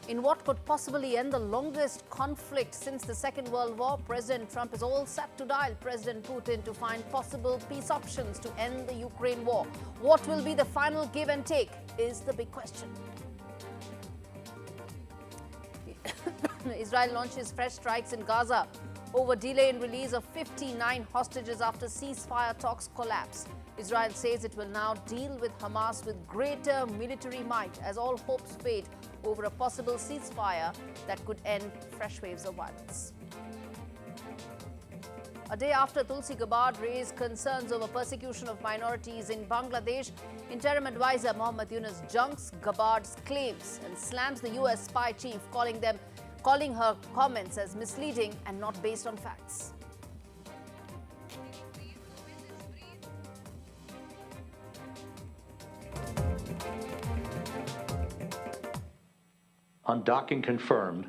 In what could possibly end the longest conflict since the Second World War, President Trump is all set to dial President Putin to find possible peace options to end the Ukraine war. What will be the final give and take is the big question. Israel launches fresh strikes in Gaza over delay in release of 59 hostages after ceasefire talks collapse. Israel says it will now deal with Hamas with greater military might as all hopes fade over a possible ceasefire that could end fresh waves of violence. A day after Tulsi Gabbard raised concerns over persecution of minorities in Bangladesh, interim advisor Mohammad Yunus junks Gabbard's claims and slams the US spy chief, calling her comments as misleading and not based on facts. Undocking confirmed.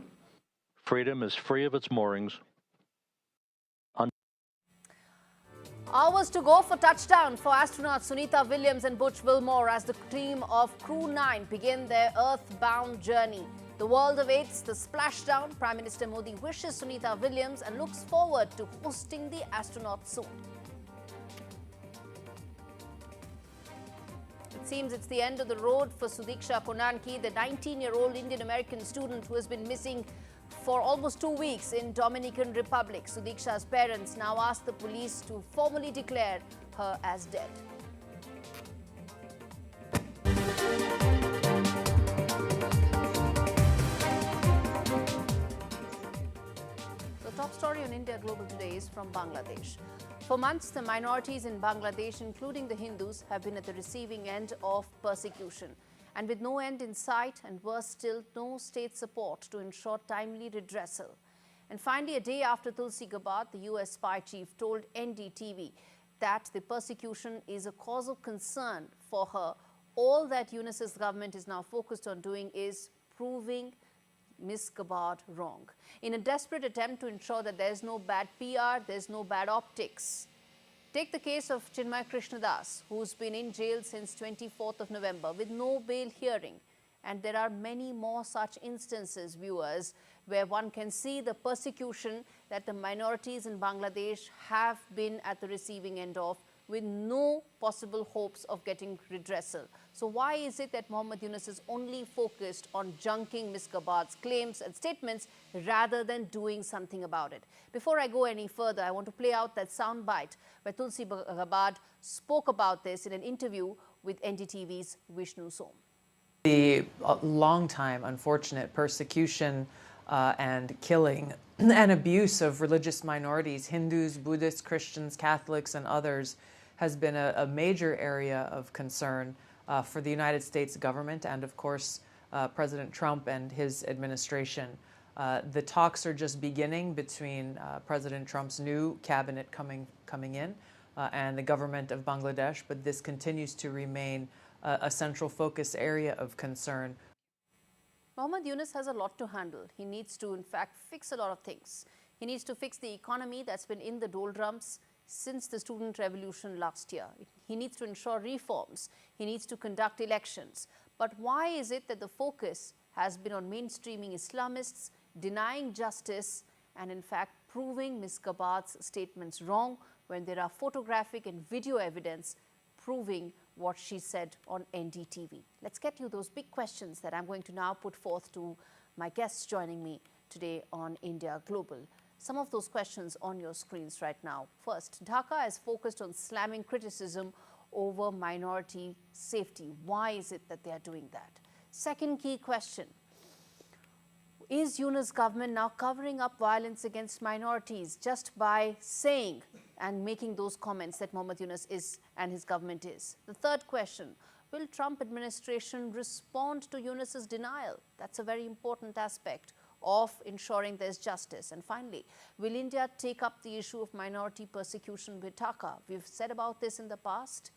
Freedom is free of its moorings. Hours to go for touchdown for astronauts Sunita Williams and Butch Wilmore as the team of Crew 9 begin their earthbound journey. The world awaits the splashdown. Prime Minister Modi wishes Sunita Williams and looks forward to hosting the astronauts soon. It seems it's the end of the road for Sudiksha Konanki, the 19-year-old Indian-American student who has been missing for almost 2 weeks in Dominican Republic. Sudiksha's parents now ask the police to formally declare her as dead. The top story on India Global today is from Bangladesh. For months, the minorities in Bangladesh, including the Hindus, have been at the receiving end of persecution. And with no end in sight and worse still, no state support to ensure timely redressal. And finally, a day after Tulsi Gabbard, the US spy chief told NDTV that the persecution is a cause of concern for her. All that Yunus's government is now focused on doing is proving Ms. Gabbard wrong. In a desperate attempt to ensure that there's no bad PR, there's no bad optics. Take the case of Chinmay Krishnadas, who's been in jail since 24th of November with no bail hearing. And there are many more such instances, viewers, where one can see the persecution that the minorities in Bangladesh have been at the receiving end of, with no possible hopes of getting redressal. So why is it that Mohammad Yunus is only focused on junking Ms. Gabbard's claims and statements rather than doing something about it? Before I go any further, I want to play out that soundbite where Tulsi Gabbard spoke about this in an interview with NDTV's Vishnu Som. The long-time unfortunate persecution and killing and abuse of religious minorities, Hindus, Buddhists, Christians, Catholics, and others, has been a major area of concern for the United States government and, of course, President Trump and his administration. The talks are just beginning between President Trump's new cabinet coming in and the government of Bangladesh, but this continues to remain a central focus area of concern. Mohammad Yunus has a lot to handle. He needs to, in fact, fix a lot of things. He needs to fix the economy that's been in the doldrums since the student revolution last year. He needs to ensure reforms. He needs to conduct elections. But why is it that the focus has been on mainstreaming Islamists, denying justice, and in fact proving Ms. Gabbard's statements wrong when there are photographic and video evidence proving what she said on NDTV? Let's get you those big questions that I'm going to now put forth to my guests joining me today on India Global. Some of those questions on your screens right now. First, Dhaka is focused on slamming criticism over minority safety. Why is it that they are doing that? Second key question, is Yunus' government now covering up violence against minorities just by saying and making those comments that Mohammad Yunus is and his government is? The third question, will Trump administration respond to Yunus's denial? That's a very important aspect of ensuring there's justice. And finally, will India take up the issue of minority persecution with Dhaka? We've said about this in the past.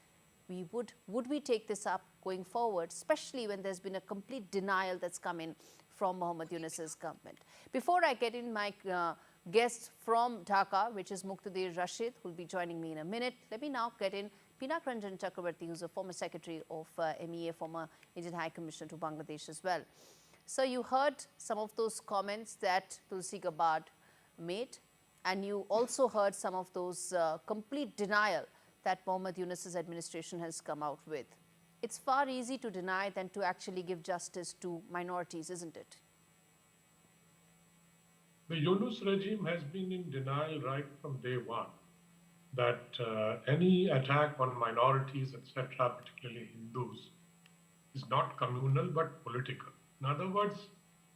Would we take this up going forward, especially when there's been a complete denial that's come in from Mohammad Yunus's government? Before I get in my guests from Dhaka, which is Muqtadir Rashid, who will be joining me in a minute, let me now get in Pinak Ranjan Chakrabarti, who's a former secretary of MEA, former Indian High Commissioner to Bangladesh as well. So you heard some of those comments that Tulsi Gabbard made, and you also heard some of those complete denial that Mohammad Yunus's administration has come out with. It's far easier to deny than to actually give justice to minorities, isn't it? The Yunus regime has been in denial right from day one that any attack on minorities, etc., particularly Hindus, is not communal but political. In other words,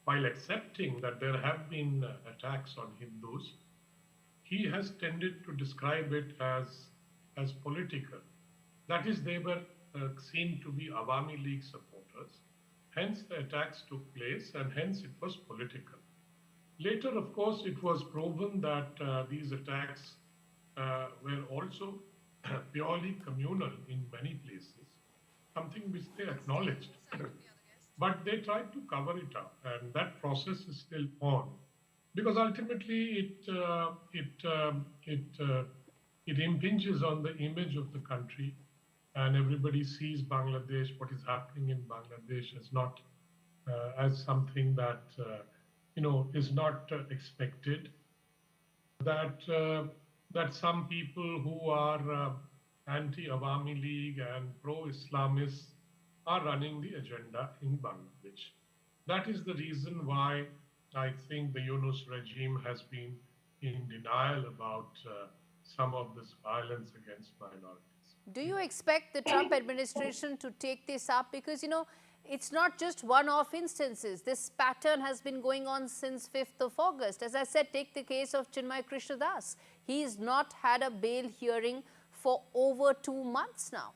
while accepting that there have been attacks on Hindus, he has tended to describe it as political. That is, they were seen to be Awami League supporters. Hence, the attacks took place, and hence it was political. Later, of course, it was proven that these attacks were also purely communal in many places, something which they acknowledged. But they tried to cover it up, and that process is still on, because ultimately it impinges on the image of the country, and everybody sees Bangladesh, what is happening in Bangladesh, as not as something that is not expected. That some people who are anti-Awami League and pro-Islamists are running the agenda in Bangladesh. That is the reason why I think the Yunus regime has been in denial about some of this violence against minorities. Do you expect the Trump administration to take this up? Because, it's not just one-off instances. This pattern has been going on since 5th of August. As I said, take the case of Chinmay Krishnadas. He's not had a bail hearing for over 2 months now.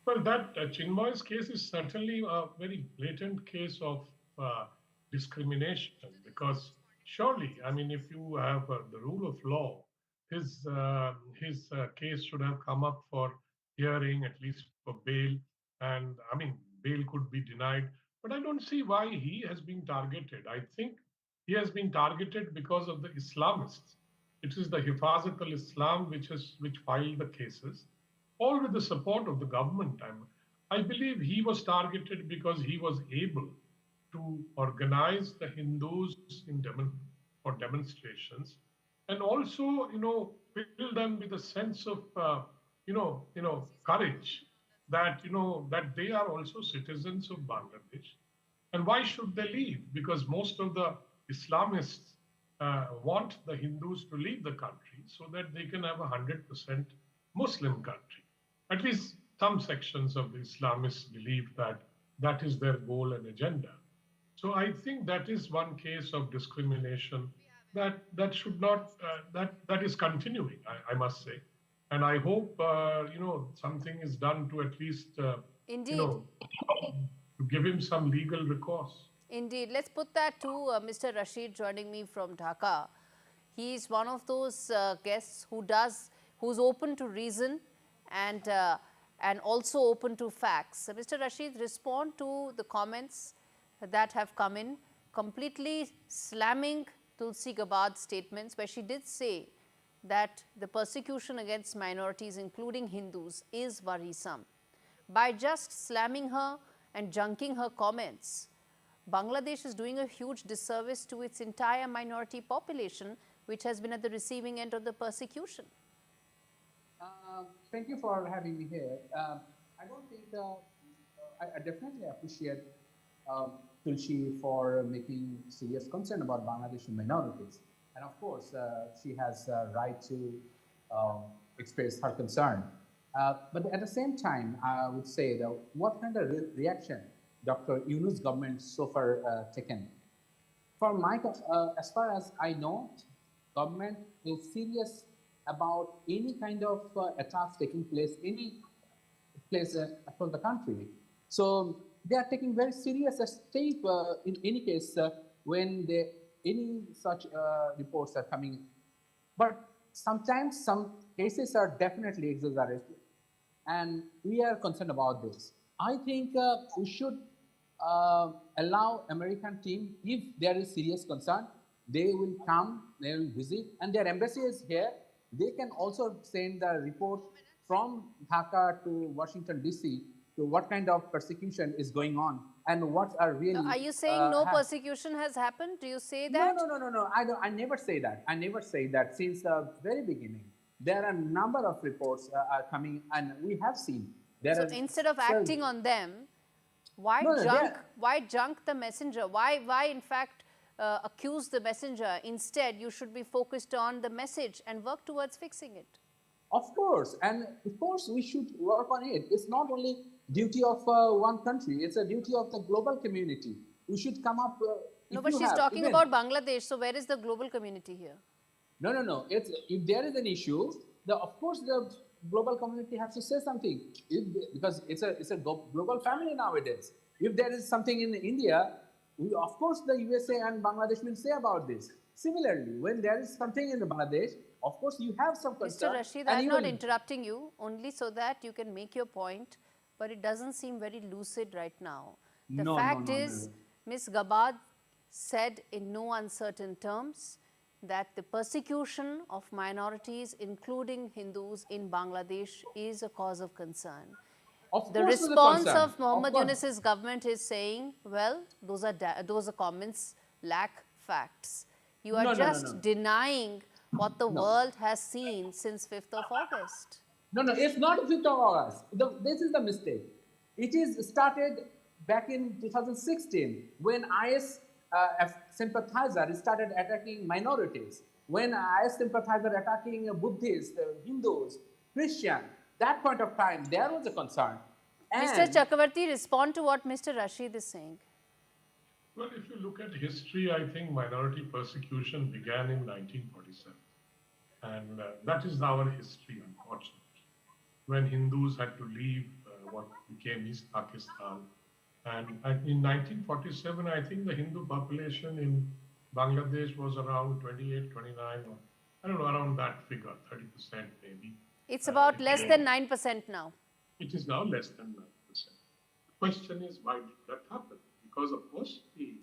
Well, that Chinmay's case is certainly a very blatant case of discrimination, because surely, I mean, if you have the rule of law, his case should have come up for hearing, at least for bail, and I mean, bail could be denied. But I don't see why he has been targeted. I think he has been targeted because of the Islamists. It is the Hifazat al-Islam which filed the cases, all with the support of the government. I believe he was targeted because he was able to organize the Hindus for demonstrations, and also, fill them with a sense of, courage that, that they are also citizens of Bangladesh. And why should they leave? Because most of the Islamists want the Hindus to leave the country so that they can have a 100% Muslim country. At least some sections of the Islamists believe that that is their goal and agenda. So I think that is one case of discrimination that should not, that is continuing, I must say. And I hope, something is done to at least, Indeed. To give him some legal recourse. Indeed. Let's put that to Mr. Rashid joining me from Dhaka. He's one of those guests who's open to reason and also open to facts. So Mr. Rashid, respond to the comments that have come in, completely slamming Tulsi Gabbard's statements, where she did say that the persecution against minorities, including Hindus, is worrisome. By just slamming her and junking her comments, Bangladesh is doing a huge disservice to its entire minority population, which has been at the receiving end of the persecution. Thank you for having me here. I don't think, I definitely appreciate Tulsi for making serious concern about Bangladeshi minorities. And of course, she has a right to express her concern. But at the same time, I would say that what kind of reaction Dr. Yunus government so far taken? For my, as far as I know, government is serious about any kind of attacks taking place, any place across the country. So they are taking very serious step in any case when any such reports are coming. But sometimes some cases are definitely exaggerated, and we are concerned about this. I think we should allow American team, if there is serious concern, they will come, they will visit, and their embassy is here. They can also send the report from Dhaka to Washington, D.C. to what kind of persecution is going on and what are really. Are you saying no persecution has happened? Do you say that? No. I never say that. I never say that. Since the very beginning, there are a number of reports are coming, and we have seen. So instead of acting on them, why junk the messenger? Why in fact accuse the messenger? Instead, you should be focused on the message and work towards fixing it. Of course, and of course we should work on it. It's not only duty of one country; it's a duty of the global community. We should come up. No, but she's talking about Bangladesh. So where is the global community here? No. If there is an issue, of course the global community has to say something. Because it's a global family nowadays. If there is something in India, of course the USA and Bangladesh will say about this. Similarly, when there is something in Bangladesh, of course you have some concern. Mr. Rashid, I'm not interrupting you, only so that you can make your point, but it doesn't seem very lucid right now. The fact is, Ms. Gabbard said in no uncertain terms that the persecution of minorities, including Hindus in Bangladesh, is a cause of concern. The response of Mohammad Yunus's government is saying, well, those are comments lack facts. You are just denying what the world has seen since 5th of August. No, it's not 5th of August. This is the mistake. It is started back in 2016 when IS sympathizers started attacking minorities. When IS sympathizers attacking Buddhists, Hindus, Christians, that point of time, there was a concern. And Mr. Chakravarti, respond to what Mr. Rashid is saying. Well, if you look at history, I think minority persecution began in 1947. And that is our history, unfortunately. When Hindus had to leave what became East Pakistan. And in 1947, I think the Hindu population in Bangladesh was around 28, 29, or I don't know, around that figure, 30% maybe. It's about less than 9% now. It is now less than 9%. The question is, why did that happen? Because, of course, the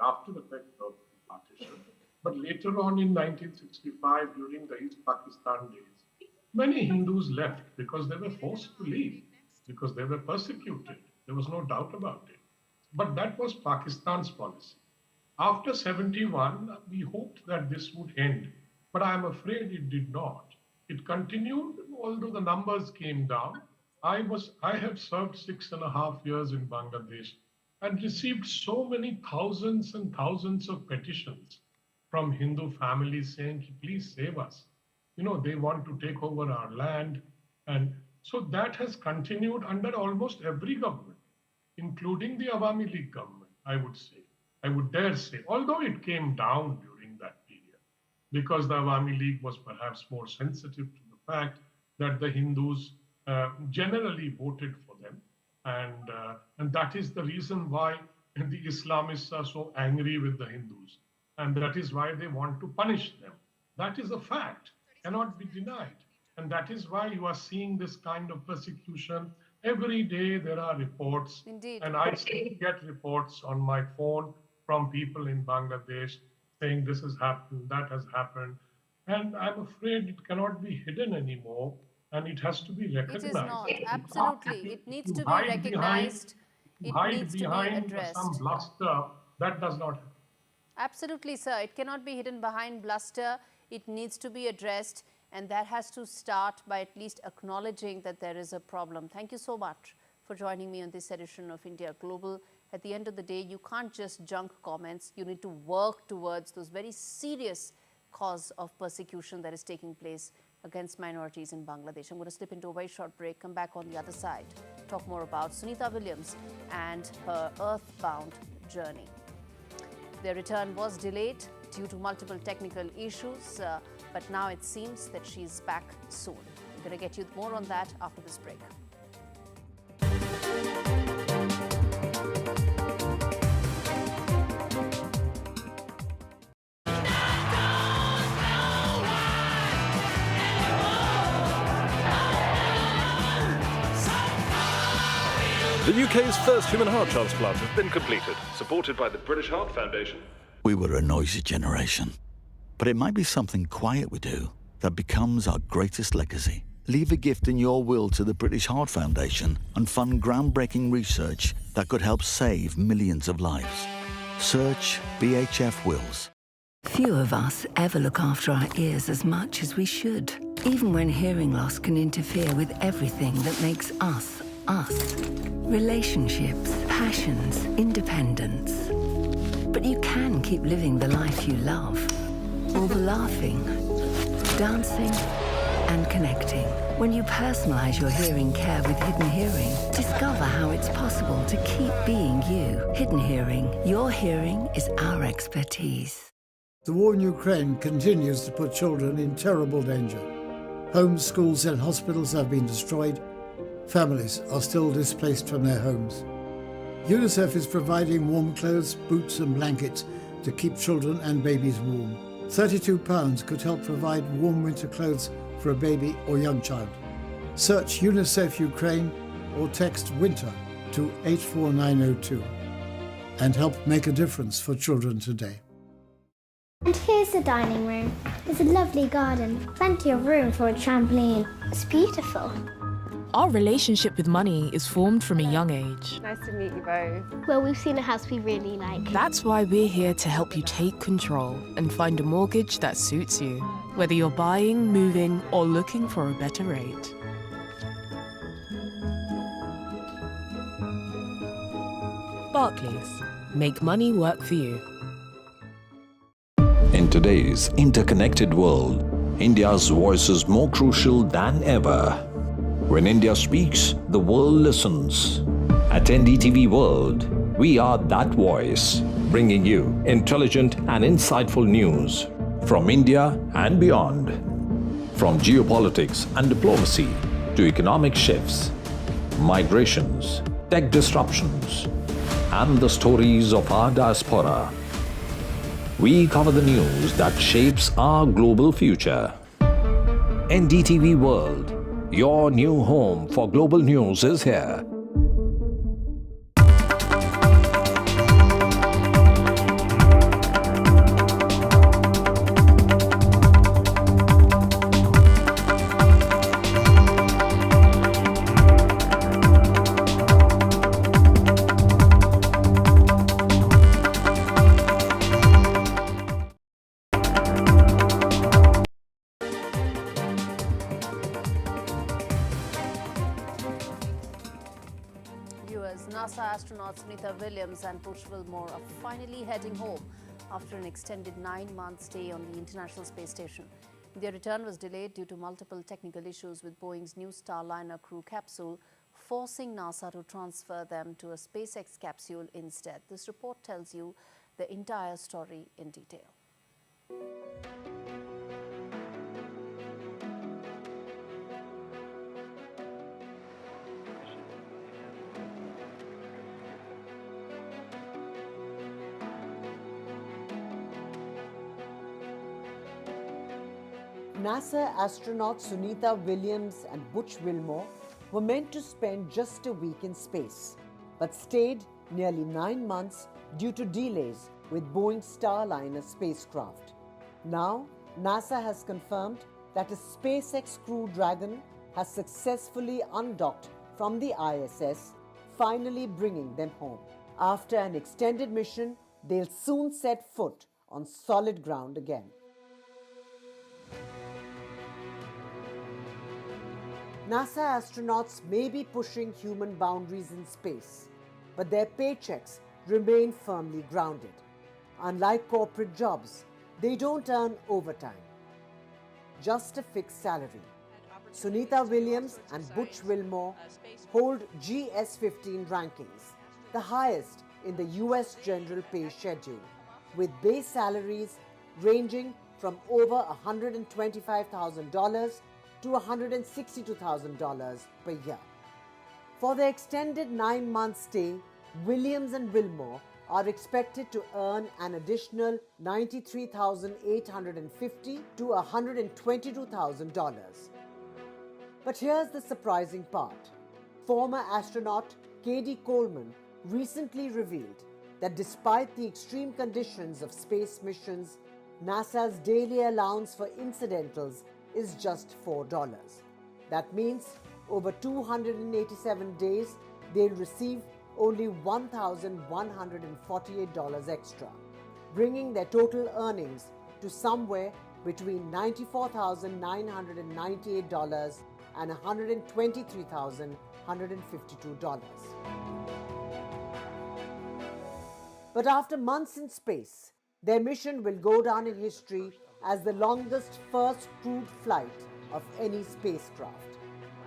after effect of the partition. But later on in 1965, during the East Pakistan days, many Hindus left because they were forced to leave, because they were persecuted. There was no doubt about it. But that was Pakistan's policy. After 71, we hoped that this would end. But I'm afraid it did not. It continued, although the numbers came down. I have served 6.5 years in Bangladesh and received so many thousands and thousands of petitions from Hindu families saying, please save us. You know, they want to take over our land. And so that has continued under almost every government, including the Awami League government, I would say. I would dare say, although it came down during that period, because the Awami League was perhaps more sensitive to the fact that the Hindus generally voted for them. And that is the reason why the Islamists are so angry with the Hindus. And that is why they want to punish them. That is a fact, cannot be denied. And that is why you are seeing this kind of persecution. Every day there are reports. Indeed. And I still get reports on my phone from people in Bangladesh saying this has happened, that has happened. And I'm afraid it cannot be hidden anymore. And it has to be recognized. It is not, absolutely. It needs to be recognized. It needs to be addressed. Some bluster, that does not happen. Absolutely, sir. It cannot be hidden behind bluster. It needs to be addressed. And that has to start by at least acknowledging that there is a problem. Thank you so much for joining me on this edition of India Global. At the end of the day, you can't just junk comments. You need to work towards those very serious cause of persecution that is taking place against minorities in Bangladesh. I'm going to slip into a very short break, come back on the other side, talk more about Sunita Williams and her earthbound journey. Their return was delayed due to multiple technical issues, but now it seems that she's back soon. We're going to get you more on that after this break. The UK's first human heart transplant has been completed, supported by the British Heart Foundation. We were a noisy generation, but it might be something quiet we do that becomes our greatest legacy. Leave a gift in your will to the British Heart Foundation and fund groundbreaking research that could help save millions of lives. Search BHF Wills. Few of us ever look after our ears as much as we should, even when hearing loss can interfere with everything that makes us, us. Relationships, passions, independence. But you can keep living the life you love. All the laughing, dancing, and connecting. When you personalize your hearing care with Hidden Hearing, discover how it's possible to keep being you. Hidden Hearing. Your hearing is our expertise. The war in Ukraine continues to put children in terrible danger. Homes, schools, and hospitals have been destroyed. Families are still displaced from their homes. UNICEF is providing warm clothes, boots, and blankets to keep children and babies warm. £32 could help provide warm winter clothes for a baby or young child. Search UNICEF Ukraine or text WINTER to 84902 and help make a difference for children today. And here's the dining room. There's a lovely garden, plenty of room for a trampoline. It's beautiful. Our relationship with money is formed from a young age. Nice to meet you both. Well, we've seen a house we really like. That's why we're here to help you take control and find a mortgage that suits you, whether you're buying, moving, or looking for a better rate. Barclays. Make money work for you. In today's interconnected world, India's voice is more crucial than ever. When India speaks, the world listens. At NDTV World, we are that voice, bringing you intelligent and insightful news from India and beyond. From geopolitics and diplomacy to economic shifts, migrations, tech disruptions, and the stories of our diaspora. We cover the news that shapes our global future. NDTV World, your new home for global news, is here. NASA astronauts Sunita Williams and Butch Wilmore are finally heading home after an extended 9-month stay on the International Space Station. Their return was delayed due to multiple technical issues with Boeing's new Starliner crew capsule, forcing NASA to transfer them to a SpaceX capsule instead. This report tells you the entire story in detail. NASA astronauts Sunita Williams and Butch Wilmore were meant to spend just a week in space, but stayed nearly 9 months due to delays with Boeing's Starliner spacecraft. Now, NASA has confirmed that a SpaceX Crew Dragon has successfully undocked from the ISS, finally bringing them home. After an extended mission, they'll soon set foot on solid ground again. NASA astronauts may be pushing human boundaries in space, but their paychecks remain firmly grounded. Unlike corporate jobs, they don't earn overtime, just a fixed salary. Sunita Williams and Butch Wilmore hold GS15 rankings, the highest in the US general pay schedule, with base salaries ranging from over $125,000 to $162,000 per year. For their extended 9-month stay, Williams and Wilmore are expected to earn an additional $93,850 to $122,000. But here's the surprising part. Former astronaut K.D. Coleman recently revealed that despite the extreme conditions of space missions, NASA's daily allowance for incidentals is just $4. That means over 287 days, they'll receive only $1,148 extra, bringing their total earnings to somewhere between $94,998 and $123,152. But after months in space, their mission will go down in history as the longest first crewed flight of any spacecraft.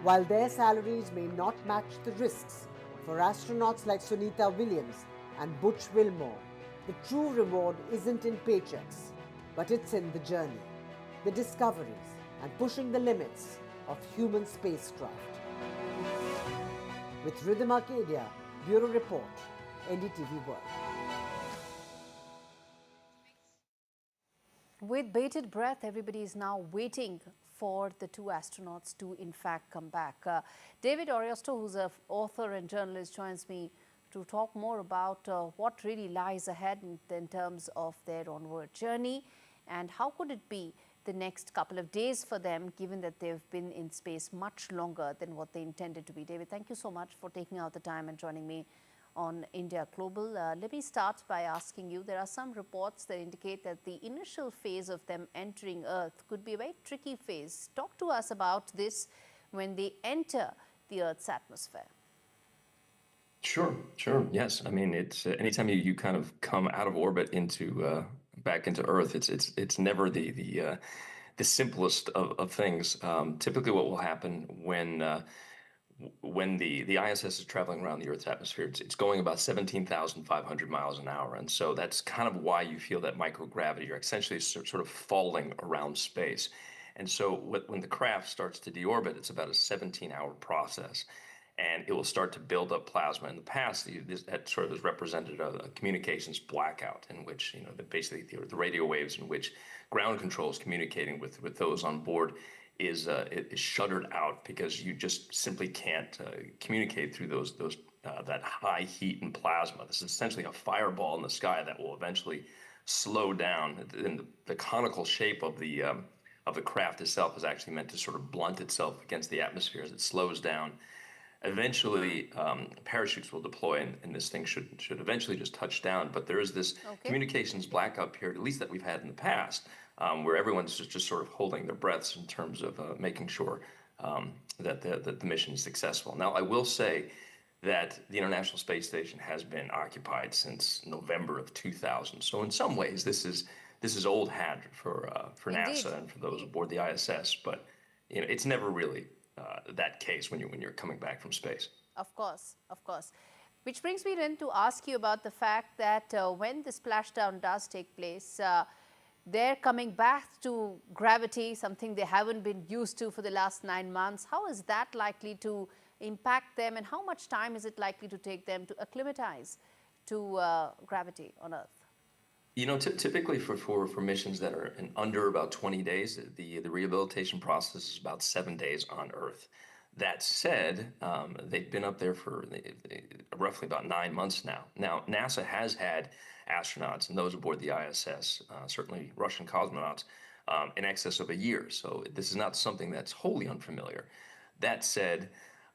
While their salaries may not match the risks, for astronauts like Sunita Williams and Butch Wilmore, the true reward isn't in paychecks, but it's in the journey, the discoveries, and pushing the limits of human spacecraft. With Rhythm Arcadia, Bureau Report, NDTV World. With bated breath, everybody is now waiting for the two astronauts to in fact come back. David Ariosto, who's an author and journalist, joins me to talk more about what really lies ahead in terms of their onward journey and how could it be the next couple of days for them, given that they've been in space much longer than what they intended to be. David, thank you so much for taking out the time and joining me on India Global. Let me start by asking you, there are some reports that indicate that the initial phase of them entering Earth could be a very tricky phase. Talk to us about this when they enter the Earth's atmosphere. Sure. Yes. I mean, it's anytime you kind of come out of orbit into back into Earth, it's never the simplest of things. Typically, what will happen when the ISS is traveling around the Earth's atmosphere, it's going about 17,500 miles an hour. And so that's kind of why you feel that microgravity. You're essentially sort of falling around space. And so when the craft starts to deorbit, it's about a 17-hour process. And it will start to build up plasma. In the past, that sort of has represented a communications blackout in which, basically the radio waves in which ground control is communicating with those on board is shuttered out because you just simply can't communicate through that high heat and plasma. This is essentially a fireball in the sky that will eventually slow down. And the conical shape of the craft itself is actually meant to sort of blunt itself against the atmosphere as it slows down. Eventually, parachutes will deploy, and this thing should eventually just touch down. But there is this communications blackout period, at least that we've had in the past, where everyone's just sort of holding their breaths in terms of making sure that the mission is successful. Now, I will say that the International Space Station has been occupied since November of 2000. So in some ways, this is old hat for NASA and for those aboard the ISS. But it's never really that case when you're coming back from space. Of course. Which brings me then to ask you about the fact that when the splashdown does take place, they're coming back to gravity, something they haven't been used to for the last 9 months. How is that likely to impact them, and how much time is it likely to take them to acclimatize to gravity on Earth? Typically for missions that are in under about 20 days, the rehabilitation process is about 7 days on Earth. That said, they've been up there for roughly about 9 months now. Now, NASA has had astronauts and those aboard the ISS, certainly Russian cosmonauts, in excess of a year. So this is not something that's wholly unfamiliar. That said,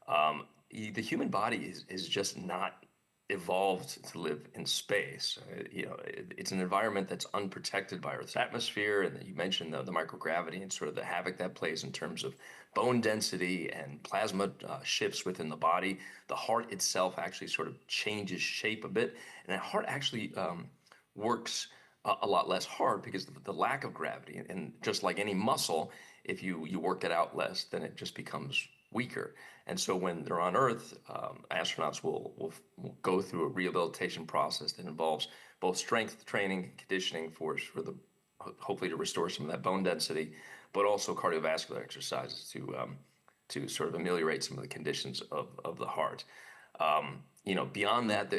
the human body is just not evolved to live in space. It's an environment that's unprotected by Earth's atmosphere, and you mentioned the microgravity and sort of the havoc that plays in terms of bone density and plasma shifts within the body. The heart itself actually sort of changes shape a bit, and that heart actually works a lot less hard because of the lack of gravity. And just like any muscle, if you work it out less, then it just becomes weaker. And so when they're on Earth, astronauts will go through a rehabilitation process that involves both strength training, conditioning for hopefully to restore some of that bone density, but also cardiovascular exercises to sort of ameliorate some of the conditions of the heart. Beyond that,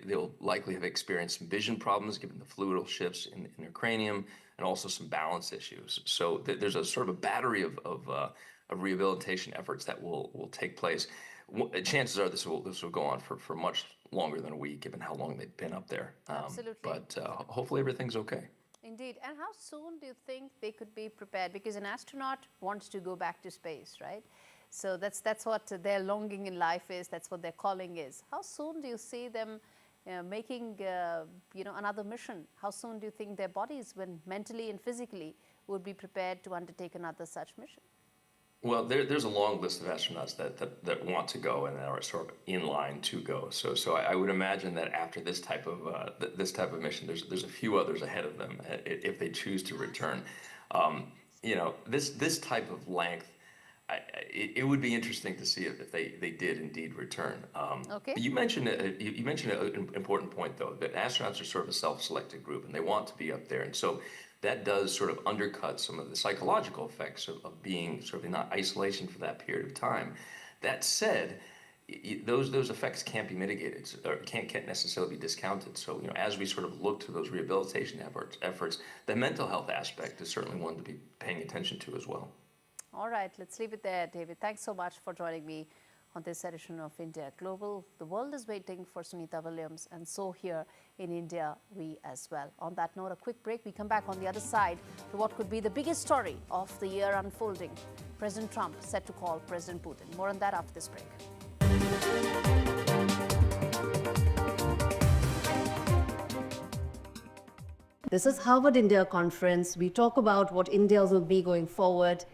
they'll likely have experienced some vision problems given the fluidal shifts in their cranium, and also some balance issues. So there's a sort of a battery of rehabilitation efforts that will take place. Chances are this will go on for much longer than a week, given how long they've been up there. Absolutely. But hopefully everything's okay. Indeed. And how soon do you think they could be prepared? Because an astronaut wants to go back to space, right? So that's what their longing in life is. That's what their calling is. How soon do you see them making another mission? How soon do you think their bodies, when mentally and physically, would be prepared to undertake another such mission? Well, there's a long list of astronauts that want to go and that are sort of in line to go. So I would imagine that after this type of mission, there's a few others ahead of them if they choose to return. This type of length, it would be interesting to see if they did indeed return. Okay. But you mentioned an important point, though, that astronauts are sort of a self-selected group and they want to be up there, and so that does sort of undercut some of the psychological effects of being sort of in isolation for that period of time. That said, those effects can't be mitigated or can't necessarily be discounted. So, as we sort of look to those rehabilitation efforts, the mental health aspect is certainly one to be paying attention to as well. All right, let's leave it there, David. Thanks so much for joining me on this edition of India Global. The world is waiting for Sunita Williams, and so here in India, we as well. On that note, a quick break. We come back on the other side to what could be the biggest story of the year unfolding. President Trump set to call President Putin. More on that after this break. This is Harvard India Conference. We talk about what India will be going forward.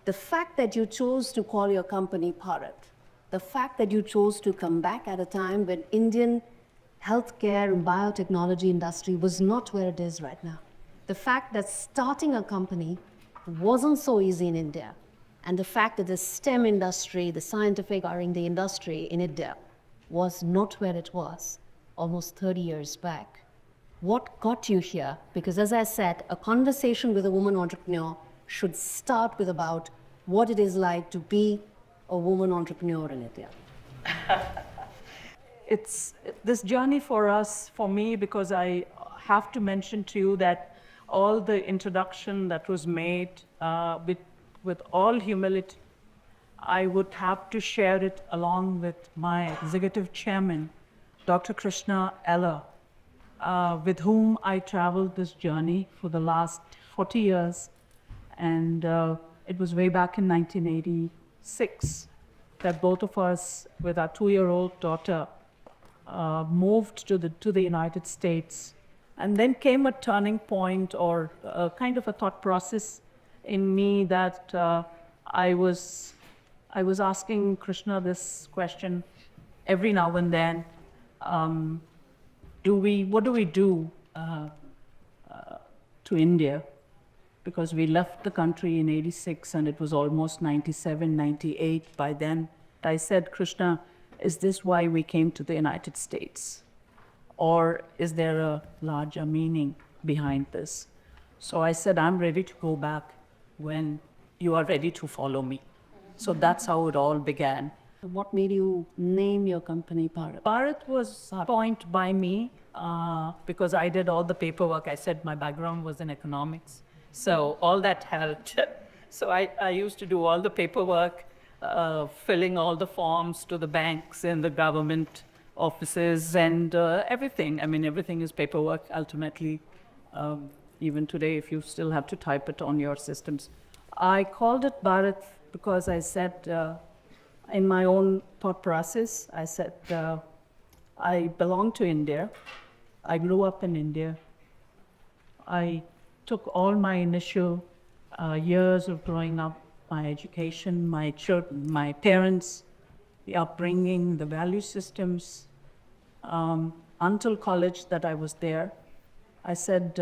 The fact that you chose to call your company Bharat, the fact that you chose to come back at a time when Indian healthcare and biotechnology industry was not where it is right now. The fact that starting a company wasn't so easy in India. And the fact that the STEM industry, the scientific R&D industry in India was not where it was almost 30 years back. What got you here? Because as I said, a conversation with a woman entrepreneur should start with about what it is like to be a woman entrepreneur in India. It's this journey for me, because I have to mention to you that all the introduction that was made with all humility, I would have to share it along with my executive chairman, Dr. Krishna Eller, with whom I traveled this journey for the last 40 years. And it was way back in 1986 that both of us, with our 2-year-old daughter, moved to the United States. And then came a turning point, or kind of a thought process in me that I was asking Krishna this question every now and then. What do we do to India? Because we left the country in 86 and it was almost 97, 98 by then. I said, Krishna, is this why we came to the United States? Or is there a larger meaning behind this? So I said, I'm ready to go back when you are ready to follow me. So that's how it all began. What made you name your company Bharat? Bharat was coined by me because I did all the paperwork. I said my background was in economics. So all that helped. So I used to do all the paperwork, filling all the forms to the banks and the government offices and everything. I mean, everything is paperwork ultimately. Even today, if you still have to type it on your systems. I called it Bharat because I said, in my own thought process, I said, I belong to India. I grew up in India. I took all my initial years of growing up, my education, my children, my parents, the upbringing, the value systems, until college that I was there. I said,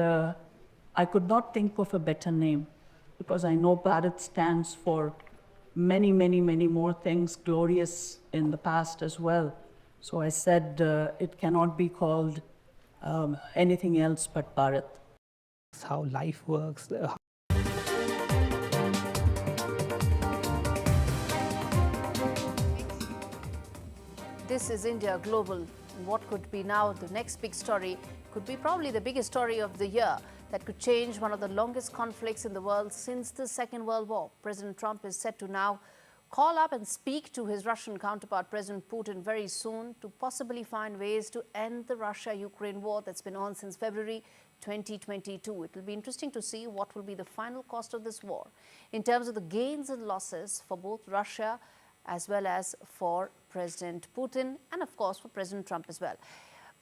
I could not think of a better name because I know Bharat stands for many, many, many more things glorious in the past as well. So I said, it cannot be called anything else but Bharat. How life works. This is India Global. What could be now the next big story could be probably the biggest story of the year that could change one of the longest conflicts in the world since the Second World War. President Trump is set to now call up and speak to his Russian counterpart, President Putin, very soon to possibly find ways to end the Russia-Ukraine war that's been on since February 2022. It will be interesting to see what will be the final cost of this war in terms of the gains and losses for both Russia as well as for President Putin and, of course, for President Trump as well.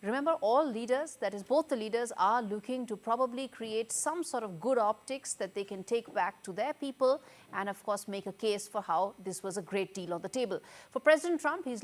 Remember, all leaders, that is both the leaders, are looking to probably create some sort of good optics that they can take back to their people and, of course, make a case for how this was a great deal on the table. For President Trump, he's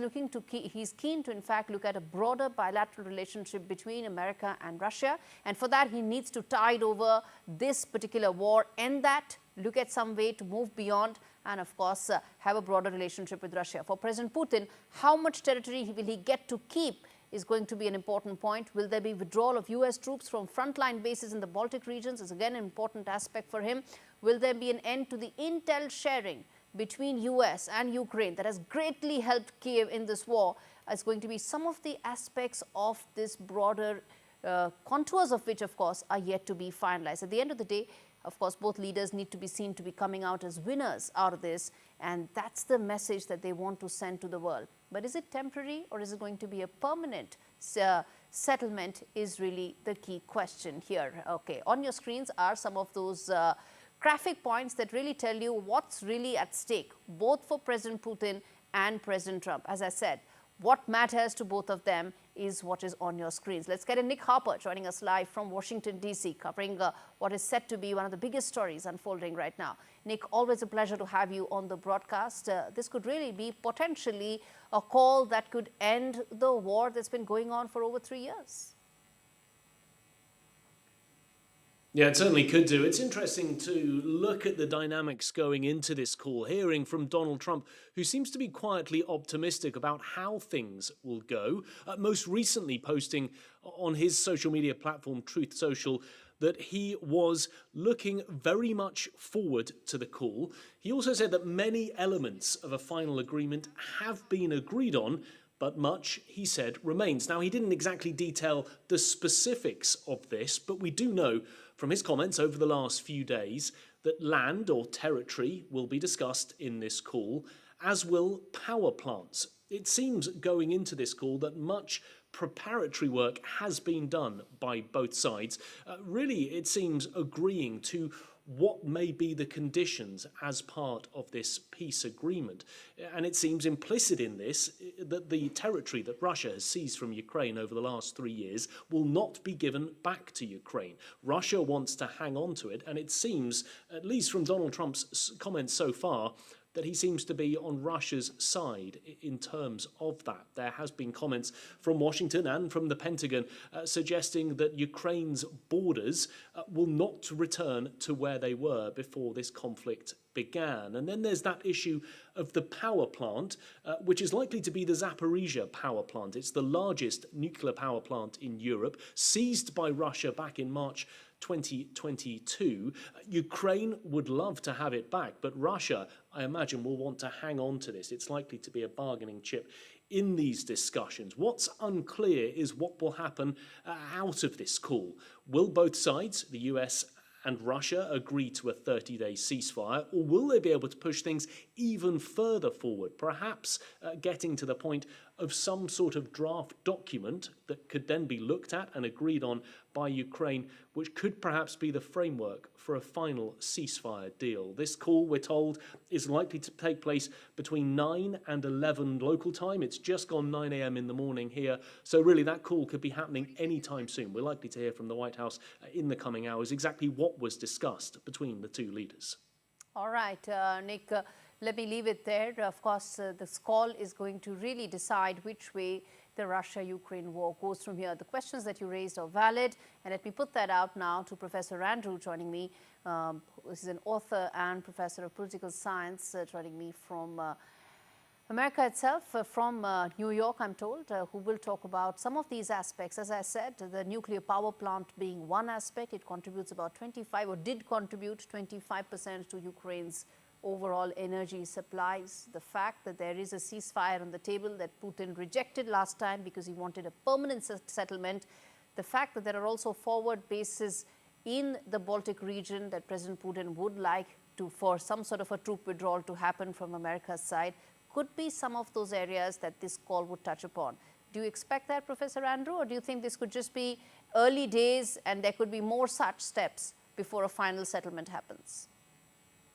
keen to, in fact, look at a broader bilateral relationship between America and Russia. And for that, he needs to tide over this particular war, end that, look at some way to move beyond and, of course, have a broader relationship with Russia. For President Putin, how much territory will he get to keep is going to be an important point. Will there be withdrawal of US troops from frontline bases in the Baltic regions is again an important aspect for him. Will there be an end to the intel sharing between US and Ukraine that has greatly helped Kiev in this war? Is going to be some of the aspects of this broader contours of which, of course, are yet to be finalized. At the end of the day, of course, both leaders need to be seen to be coming out as winners out of this, and that's the message that they want to send to the world. But is it temporary or is it going to be a permanent settlement is really the key question here. Okay, on your screens are some of those graphic points that really tell you what's really at stake, both for President Putin and President Trump. As I said, what matters to both of them is what is on your screens. Let's get in Nick Harper joining us live from Washington, D.C., covering what is set to be one of the biggest stories unfolding right now. Nick, always a pleasure to have you on the broadcast. This could really be potentially a call that could end the war that's been going on for over 3 years. Yeah, it certainly could do. It's interesting to look at the dynamics going into this call, hearing from Donald Trump, who seems to be quietly optimistic about how things will go, most recently posting on his social media platform, Truth Social, that he was looking very much forward to the call. He also said that many elements of a final agreement have been agreed on, but much, he said, remains. Now, he didn't exactly detail the specifics of this, but we do know from his comments over the last few days that land or territory will be discussed in this call, as will power plants. It seems going into this call that much preparatory work has been done by both sides. Really, it seems agreeing to what may be the conditions as part of this peace agreement. And it seems implicit in this that the territory that Russia has seized from Ukraine over the last 3 years will not be given back to Ukraine. Russia wants to hang on to it, and it seems, at least from Donald Trump's comments so far, that he seems to be on Russia's side in terms of that. There has been comments from Washington and from the Pentagon suggesting that Ukraine's borders will not return to where they were before this conflict began. And then there's that issue of the power plant, which is likely to be the Zaporizhia power plant. It's the largest nuclear power plant in Europe, seized by Russia back in March 2022. Ukraine would love to have it back, but Russia, I imagine, will want to hang on to this. It's likely to be a bargaining chip in these discussions. What's unclear is what will happen out of this call. Will both sides, the US and Russia, agree to a 30-day ceasefire, or will they be able to push things even further forward, perhaps getting to the point of some sort of draft document that could then be looked at and agreed on by Ukraine, which could perhaps be the framework for a final ceasefire deal. This call, we're told, is likely to take place between 9 and 11 local time. It's just gone 9 a.m. in the morning here, so really that call could be happening anytime soon. We're likely to hear from the White House in the coming hours exactly what was discussed between the two leaders. All right, Nick, let me leave it there. Of course, this call is going to really decide which way the Russia-Ukraine war goes from here. The questions that you raised are valid, and let me put that out now to Professor Andrew joining me. This is an author and professor of political science joining me from America itself, from New York, I'm told, who will talk about some of these aspects. As I said, the nuclear power plant being one aspect, it contributes about 25 or did contribute 25% to Ukraine's overall energy supplies. The fact that there is a ceasefire on the table that Putin rejected last time because he wanted a permanent settlement. The fact that there are also forward bases in the Baltic region that President Putin would like for some sort of a troop withdrawal to happen from America's side could be some of those areas that this call would touch upon. Do you expect that, Professor Andrew, or do you think this could just be early days and there could be more such steps before a final settlement happens?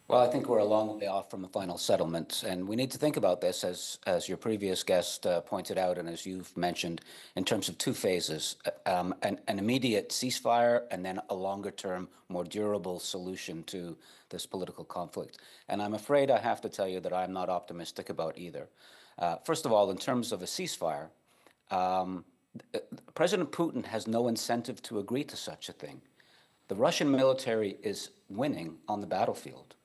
Well, I think we're a long way off from a final settlement, and we need to think about this, as your previous guest pointed out, and as you've mentioned, in terms of two phases, an immediate ceasefire and then a longer-term, more durable solution to this political conflict. And I'm afraid I have to tell you that I'm not optimistic about either. First of all, in terms of a ceasefire, President Putin has no incentive to agree to such a thing. The Russian military is winning on the battlefield.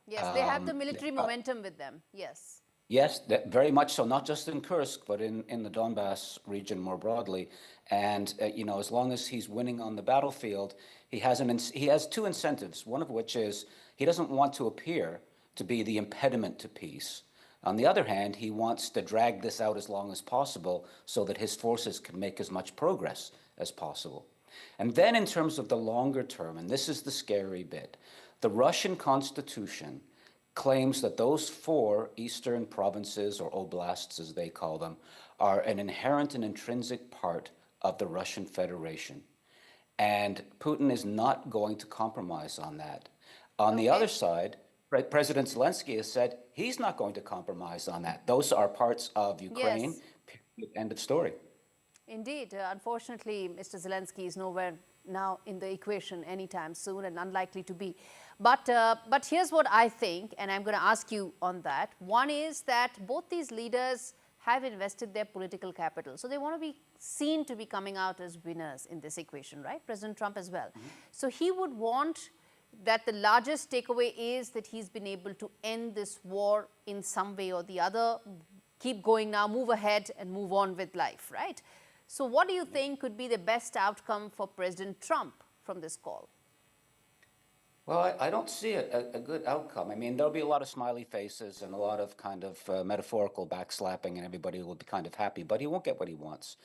Yes, they have the military momentum with them, yes. Yes, very much so, not just in Kursk, but in the Donbass region more broadly. And, you know, as long as he's winning on the battlefield, he has two incentives, one of which is he doesn't want to appear to be the impediment to peace. On the other hand, he wants to drag this out as long as possible so that his forces can make as much progress as possible. And then in terms of the longer term, and this is the scary bit, the Russian Constitution claims that those 4 eastern provinces, or oblasts as they call them, are an inherent and intrinsic part of the Russian Federation. And Putin is not going to compromise on that. On the other side, President Zelensky has said he's not going to compromise on that. Those are parts of Ukraine, period, end of story. Indeed. Unfortunately, Mr. Zelensky is nowhere now in the equation anytime soon and unlikely to be. But here's what I think, and I'm going to ask you on that. One is that both these leaders have invested their political capital. So they want to be seen to be coming out as winners in this equation, right? President Trump as well. So he would want that the largest takeaway is that he's been able to end this war in some way or the other, keep going now, move ahead and move on with life, right? So what do you think could be the best outcome for President Trump from this call? Well, I don't see a good outcome. I mean, there'll be a lot of smiley faces and a lot of kind of metaphorical backslapping, and everybody will be kind of happy, but he won't get what he wants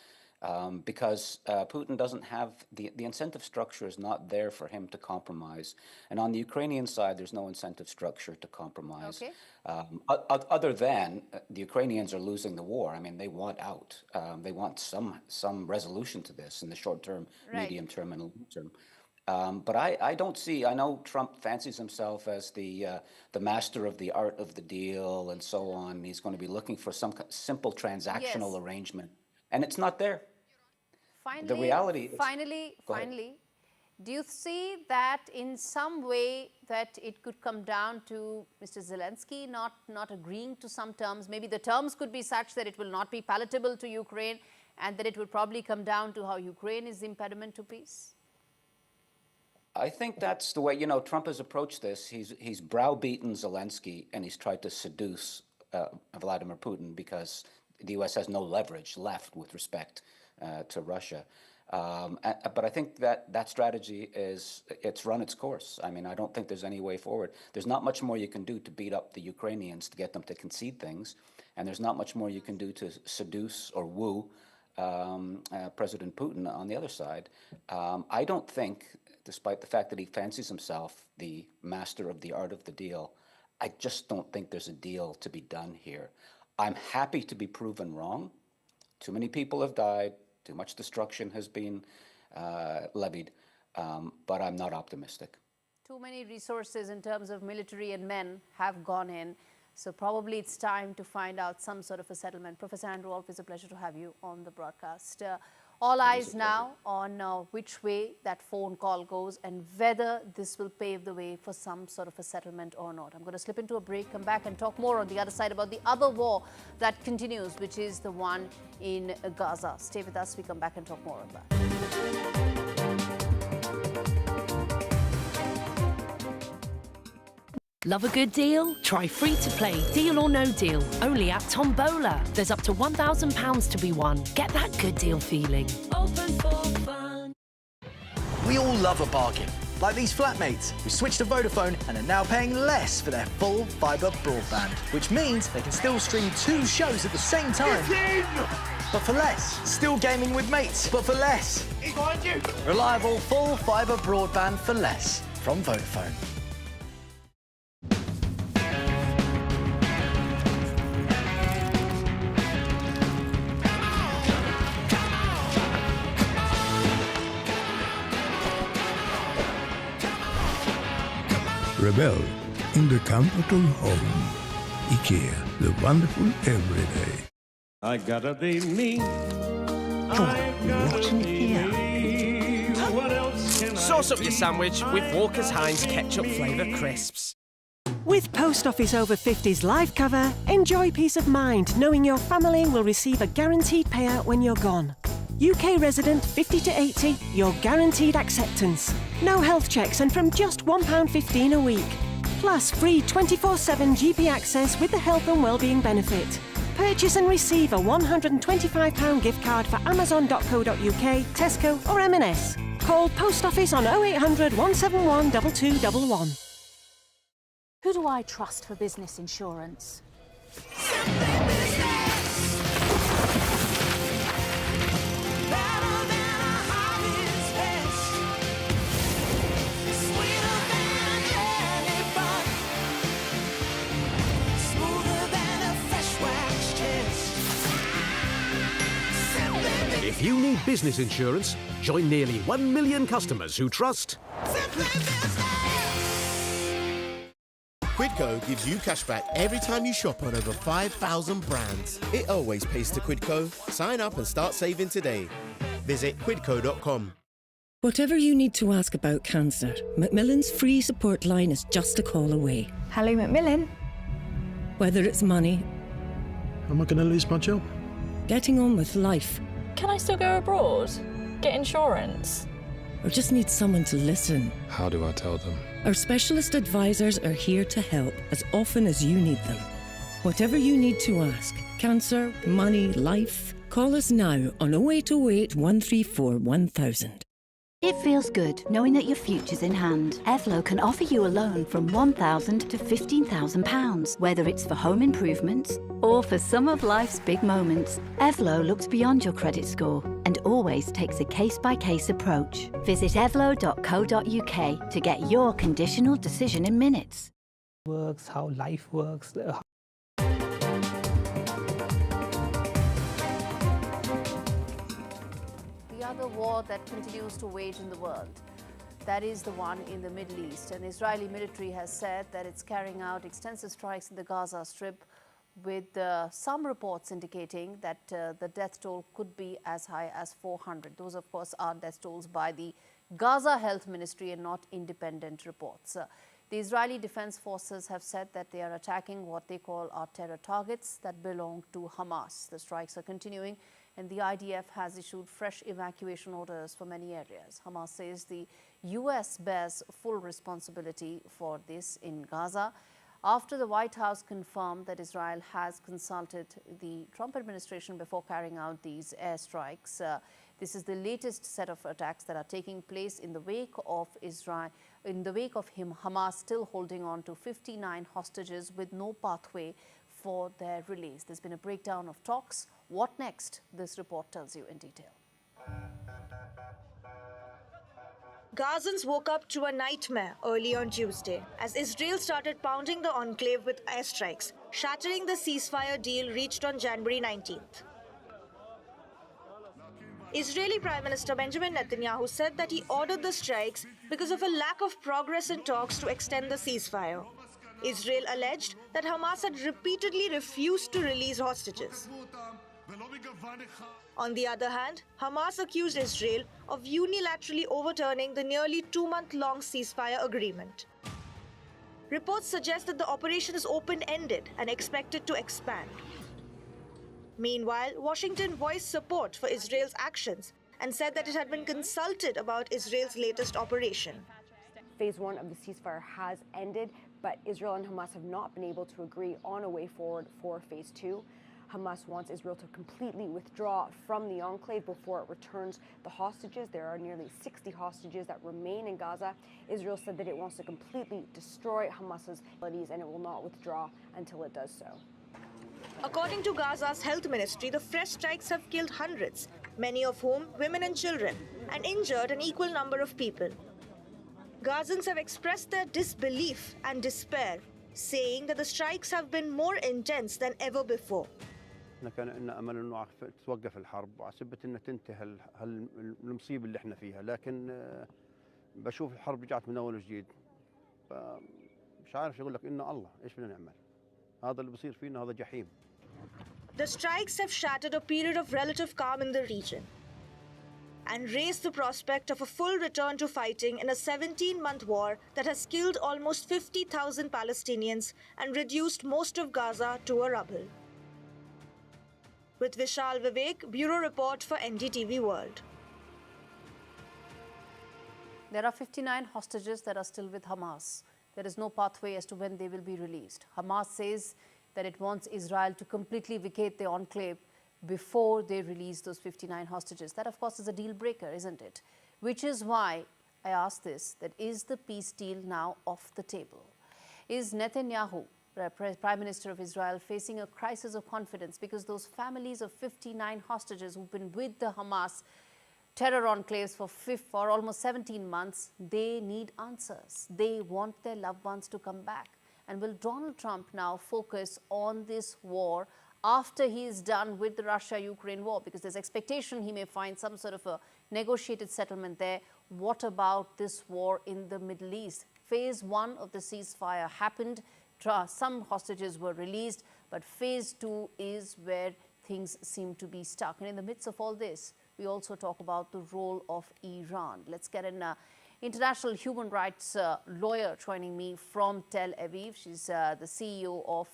because Putin doesn't have, the incentive structure is not there for him to compromise. And on the Ukrainian side, there's no incentive structure to compromise. Okay. Other than the Ukrainians are losing the war. I mean, they want out. They want some resolution to this in the short term, medium term, and long term. But I don't see, I know Trump fancies himself as the master of the art of the deal and so on. He's going to be looking for some simple transactional arrangement, and it's not there. Finally, the reality is, finally, do you see that in some way that it could come down to Mr. Zelensky not agreeing to some terms? Maybe the terms could be such that it will not be palatable to Ukraine and that it will probably come down to how Ukraine is the impediment to peace? I think that's the way, you know, Trump has approached this. He's browbeaten Zelensky and he's tried to seduce Vladimir Putin because the U.S. has no leverage left with respect to Russia. But I think that strategy it's run its course. I mean, I don't think there's any way forward. There's not much more you can do to beat up the Ukrainians to get them to concede things. And there's not much more you can do to seduce or woo President Putin on the other side. I don't think, despite the fact that he fancies himself the master of the art of the deal, I just don't think there's a deal to be done here. I'm happy to be proven wrong. Too many people have died. Too much destruction has been levied, but I'm not optimistic. Too many resources in terms of military and men have gone in. So probably it's time to find out some sort of a settlement. Professor Andrew, always a pleasure to have you on the broadcast. All eyes now on which way that phone call goes and whether this will pave the way for some sort of a settlement or not. I'm going to slip into a break, come back and talk more on the other side about the other war that continues, which is the one in Gaza. Stay with us. We come back and talk more on that. Love a good deal? Try free to play Deal or No Deal, only at Tombola. There's up to £1,000 to be won. Get that good deal feeling. Open for fun. We all love a bargain, like these flatmates who switched to Vodafone and are now paying less for their full fibre broadband, which means they can still stream 2 shows at the same time. But for less. Still gaming with mates, but for less. He's behind you. Reliable full fibre broadband for less from Vodafone. rebel in the comfort of home. IKEA, the wonderful everyday. I gotta be me. What in here? Sauce up your sandwich with Walker's Heinz ketchup flavour crisps. With Post Office Over 50s life cover, enjoy peace of mind knowing your family will receive a guaranteed payout when you're gone. UK resident 50 to 80, your guaranteed acceptance. No health checks and from just £1.15 a week. Plus free 24/7 GP access with the health and wellbeing benefit. Purchase and receive a £125 gift card for amazon.co.uk, Tesco or M&S. Call Post Office on 0800 171 2211. Who do I trust for business insurance? If you need business insurance, join nearly 1 million customers who trust Quidco gives you cashback every time you shop on over 5,000 brands. It always pays to Quidco. Sign up and start saving today. Visit quidco.com. Whatever you need to ask about cancer, Macmillan's free support line is just a call away. Hello, Macmillan. Whether it's money, am I going to lose my job? Getting on with life, Can I still go abroad? Get insurance? or just need someone to listen. How do I tell them? Our specialist advisors are here to help as often as you need them. Whatever you need to ask, cancer, money, life, call us now on 0808 134 1000. It feels good knowing that your future's in hand. Evlo can offer you a loan from £1,000 to £15,000, whether it's for home improvements or for some of life's big moments. Evlo looks beyond your credit score and always takes a case-by-case approach. Visit evlo.co.uk to get your conditional decision in minutes. Works, how life works. The other war that continues to wage in the world, that is the one in the Middle East. And Israeli military has said that it's carrying out extensive strikes in the Gaza Strip, with some reports indicating that the death toll could be as high as 400. Those, of course, are death tolls by the Gaza Health Ministry and not independent reports. The Israeli Defense Forces have said that they are attacking what they call our terror targets that belong to Hamas. The strikes are continuing, and the IDF has issued fresh evacuation orders for many areas. Hamas says the US bears full responsibility for this in Gaza. After the White House confirmed that Israel has consulted the Trump administration before carrying out these airstrikes, this is the latest set of attacks that are taking place in the wake of Hamas still holding on to 59 hostages with no pathway for their release. There's been a breakdown of talks. What next? This report tells you in detail. Gazans woke up to a nightmare early on Tuesday as Israel started pounding the enclave with airstrikes, shattering the ceasefire deal reached on January 19th. Israeli Prime Minister Benjamin Netanyahu said that he ordered the strikes because of a lack of progress in talks to extend the ceasefire. Israel alleged that Hamas had repeatedly refused to release hostages. On the other hand, Hamas accused Israel of unilaterally overturning the nearly 2-month-long ceasefire agreement. Reports suggest that the operation is open-ended and expected to expand. Meanwhile, Washington voiced support for Israel's actions and said that it had been consulted about Israel's latest operation. Phase 1 of the ceasefire has ended, but Israel and Hamas have not been able to agree on a way forward for Phase 2. Hamas wants Israel to completely withdraw from the enclave before it returns the hostages. There are nearly 60 hostages that remain in Gaza. Israel said that it wants to completely destroy Hamas's abilities and it will not withdraw until it does so. According to Gaza's health ministry, the fresh strikes have killed hundreds, many of whom women and children, and injured an equal number of people. Gazans have expressed their disbelief and despair, saying that the strikes have been more intense than ever before. كان لنا امل انه توقف الحرب وعسبت انها تنتهي المصيبه اللي احنا فيها لكن بشوف الحرب رجعت من اول وجديد مش عارف يقول لك إن الله إيش بدنا نعمل هذا اللي بصير فينا هذا جحيم. The strikes have shattered a period of relative calm in the region and raised the prospect of a full return to fighting in a 17-month war that has killed almost 50,000 Palestinians and reduced most of Gaza to a rubble. With Vishal Vivek, Bureau Report for NDTV World. There are 59 hostages that are still with Hamas. There is no pathway as to when they will be released. Hamas says that it wants Israel to completely vacate the enclave before they release those 59 hostages. That, of course, is a deal breaker, isn't it? Which is why I ask this, that is the peace deal now off the table? Is Netanyahu, Prime Minister of Israel, facing a crisis of confidence because those families of 59 hostages who've been with the Hamas terror enclaves for almost 17 months, they need answers. They want their loved ones to come back. And will Donald Trump now focus on this war after he is done with the Russia-Ukraine war? Because there's expectation he may find some sort of a negotiated settlement there. What about this war in the Middle East? Phase 1 of the ceasefire happened. Some hostages were released, but phase 2 is where things seem to be stuck. And in the midst of all this, we also talk about the role of Iran. Let's get an international human rights lawyer joining me from Tel Aviv. She's the CEO of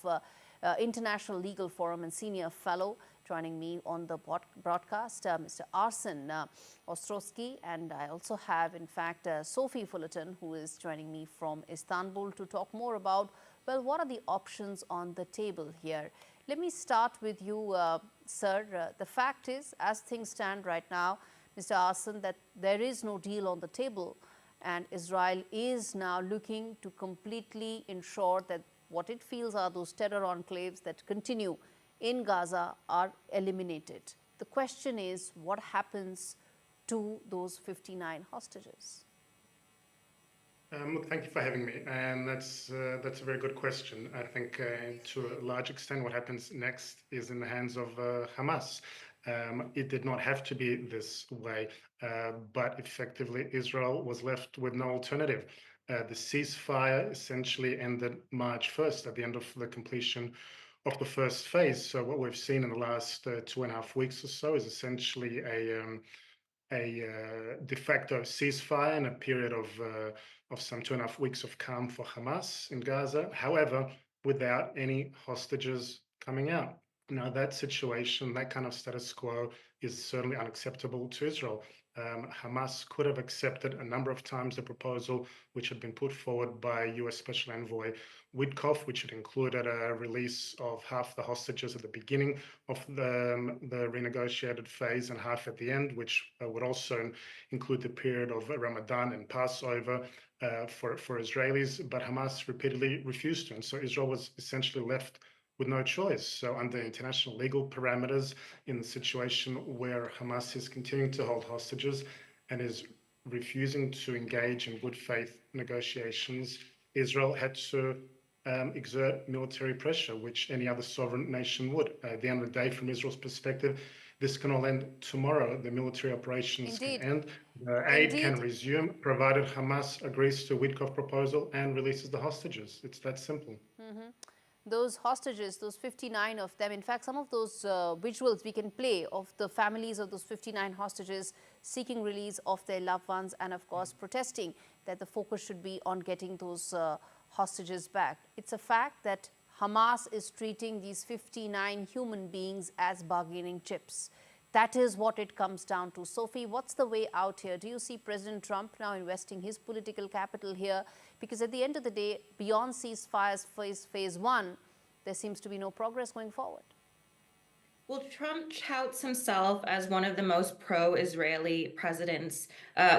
International Legal Forum and senior fellow, joining me on the broadcast, Mr. Arsen Ostrowski. And I also have, in fact, Sophie Fullerton, who is joining me from Istanbul to talk more about, well, what are the options on the table here? Let me start with you, sir. The fact is, as things stand right now, Mr. Arsen, that there is no deal on the table, and Israel is now looking to completely ensure that what it feels are those terror enclaves that continue in Gaza are eliminated. The question is, what happens to those 59 hostages? Thank you for having me, and that's a very good question. I think to a large extent what happens next is in the hands of Hamas. It did not have to be this way, but effectively Israel was left with no alternative. The ceasefire essentially ended March 1st at the end of the completion of the first phase. So what we've seen in the last 2.5 weeks or so is essentially a de facto ceasefire and a period of some 2.5 weeks of calm for Hamas in Gaza. However, without any hostages coming out. Now, that situation, that kind of status quo is certainly unacceptable to Israel. Hamas could have accepted a number of times the proposal which had been put forward by US Special Envoy Witkoff, which had included a release of half the hostages at the beginning of the renegotiated phase and half at the end, which would also include the period of Ramadan and Passover for Israelis. But Hamas repeatedly refused to, and so Israel was essentially left with no choice. So under international legal parameters, in the situation where Hamas is continuing to hold hostages and is refusing to engage in good faith negotiations, Israel had to exert military pressure, which any other sovereign nation would. At the end of the day, from Israel's perspective, this can all end tomorrow. The military operations can end. Aid can resume, provided Hamas agrees to Witkoff proposal and releases the hostages. It's that simple. Those hostages, those 59 of them, in fact, some of those visuals we can play of the families of those 59 hostages seeking release of their loved ones and, of course, protesting that the focus should be on getting those hostages back. It's a fact that Hamas is treating these 59 human beings as bargaining chips. That is what it comes down to. Sophie, what's the way out here? Do you see President Trump now investing his political capital here? Because at the end of the day, beyond ceasefires phase 1, there seems to be no progress going forward. Well, Trump touts himself as one of the most pro-Israeli presidents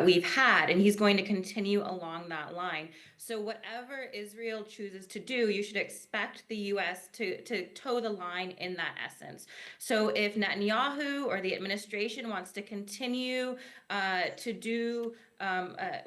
we've had, and he's going to continue along that line. So whatever Israel chooses to do, you should expect the U.S. to toe the line in that essence. So if Netanyahu or the administration wants to continue to do